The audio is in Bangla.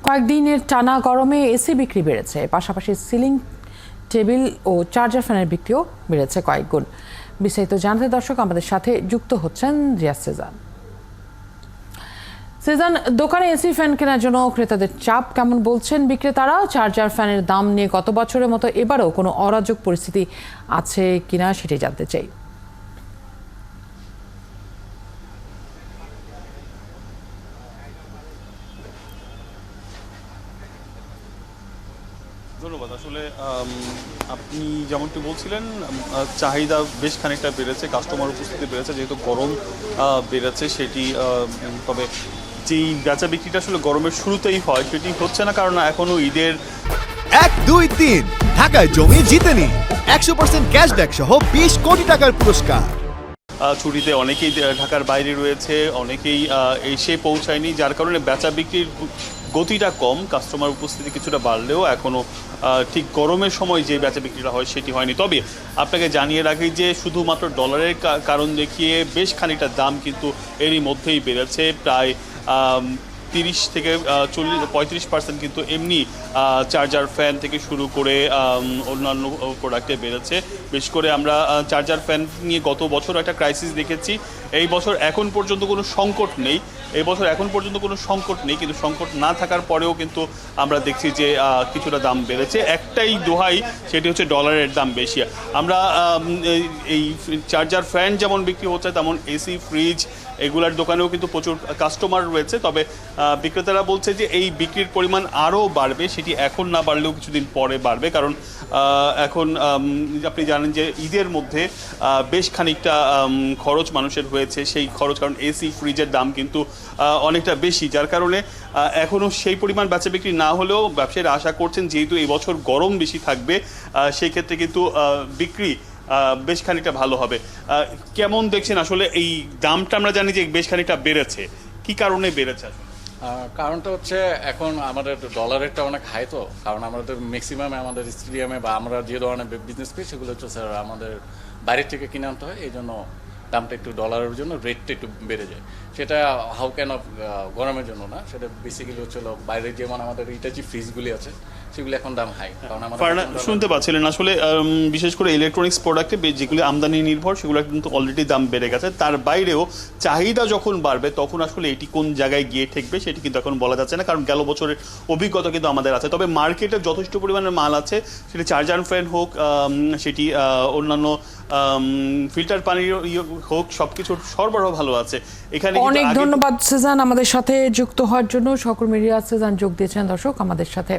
কয়েকদিনের টানা গরমে এসি বিক্রি বেড়েছে, পাশাপাশি সিলিং টেবিল ও চার্জার ফ্যানের বিক্রিও বেড়েছে কয়েক গুণ। বিস্তারিত জানতে দর্শক আমাদের সাথে যুক্ত হচ্ছেন রিয়াজ সেজান। সেজান, দোকানে এসি ফ্যান কেনার জন্য ক্রেতাদের চাপ কেমন বলছেন বিক্রেতারা? চার্জার ফ্যানের দাম নিয়ে গত বছরের মতো এবারও কোনো অরাজক পরিস্থিতি আছে কিনা সেটি জানতে চাই। ধন্যবাদ। আসলে আপনি যেমনটি বলছিলেন, চাহিদা বেশ খানিকটা বেড়েছে, কাস্টমার উপস্থিতি বেড়েছে, যেহেতু গরম বেড়েছে সেটি। তবে যেই বেচা বিক্রিটা আসলে গরমের শুরুতেই হয় সেটি হচ্ছে না, কারণ এখনও ঈদের 1, 2, 3 ঢাকায় জমি জিতে নিন 100% ক্যাশব্যাক সহ 20 কোটি টাকার পুরস্কার। ছুটিতে অনেকেই ঢাকার বাইরে রয়েছে, অনেকেই এসে পৌঁছায়নি, যার কারণে বেচা বিক্রির গতিটা কম। কাস্টমার উপস্থিতি কিছুটা বাড়লেও এখনও ঠিক গরমের সময় যে বেচা বিক্রিটা হয় সেটি হয়নি। তবে আপনাকে জানিয়ে রাখি যে শুধুমাত্র ডলারের কারণ দেখিয়ে বেশ খানিকটা দাম কিন্তু এরই মধ্যেই বেড়েছে। প্রায় 30 থেকে 35% কিন্তু এমনি চার্জার ফ্যান থেকে শুরু করে অন্যান্য প্রোডাক্টে বেড়েছে। বেশ করে আমরা চার্জার ফ্যান নিয়ে গত বছর একটা ক্রাইসিস দেখেছি। এই বছর এখন পর্যন্ত কোনো সংকট নেই, কিন্তু সংকট না থাকার পরেও কিন্তু আমরা দেখছি যে কিছুটা দাম বেড়েছে। একটাই দোহাই, সেটি হচ্ছে ডলারের দাম বেশি। আমরা এই চার্জার ফ্যান যেমন বিক্রি হচ্ছে তেমন এসি, ফ্রিজ এগুলার দোকানেও কিন্তু প্রচুর কাস্টমার রয়েছে। তবে বিক্রেতারা বলছে যে এই বিক্রির পরিমাণ আরও বাড়বে, সেটি এখন না বাড়লেও কিছুদিন পরে বাড়বে। কারণ এখন আপনি জানেন যে ঈদের মধ্যে বেশ খানিকটা খরচ মানুষের হয়েছে। সেই খরচ, কারণ এসি ফ্রিজের দাম কিন্তু অনেকটা বেশি, যার কারণে এখনও সেই পরিমাণ বেচা বিক্রি না হলেও ব্যবসায়ীরা আশা করছেন যেহেতু এই বছর গরম বেশি থাকবে, সেই ক্ষেত্রে কিন্তু বিক্রি বেশ খানিকটা ভালো হবে। কেমন দেখছেন আসলে এই দামটা? আমরা জানি যে বেশ খানিকটা বেড়েছে, কি কারণে বেড়েছে আসলে? কারণটা হচ্ছে এখন আমাদের ডলারেরটা অনেক হাই, তো কারণ আমাদের ম্যাক্সিমামে আমাদের স্টেডিয়ামে বা আমরা যে ধরনের বিজনেস করি সেগুলো হচ্ছে স্যার আমাদের বাইরের থেকে কিনে আনতে হয়, এই জন্য দামটা একটু ডলারের জন্য রেটটা একটু বেড়ে যায়। সেটা হাউ ক্যান অফ গরমের জন্য না, সেটা বেসিক্যালি হচ্ছিল বাইরে যেমন আমাদের ইটাচি ফ্রিজগুলি আছে সেগুলো এখন দাম হাই। কারণ আমাদের শুনতে পাচ্ছিলেন আসলে বিশেষ করে ইলেকট্রনিক্স প্রোডাক্টে যেগুলি আমদানি নির্ভর সেগুলো কিন্তু অলরেডি দাম বেড়ে গেছে। তার বাইরেও চাহিদা যখন বাড়বে তখন আসলে এটি কোন জায়গায় গিয়ে ঠেকবে সেটি কিন্তু এখন বলা যাচ্ছে না, কারণ গেল বছরের অভিজ্ঞতা কিন্তু আমাদের আছে। তবে মার্কেটে যথেষ্ট পরিমাণের মাল আছে, সেটি চার্জার ফ্যান হোক, সেটি অন্যান্য ফিল্টার পানির হোক, সবকিছুর সরবরাহ ভালো আছে এখানে। অনেক ধন্যবাদ সেজান আমাদের সাথে যুক্ত হওয়ার জন্য। সহকর্মী রিয়াজ সেজান যোগ দিয়েছেন দর্শক আমাদের সাথে।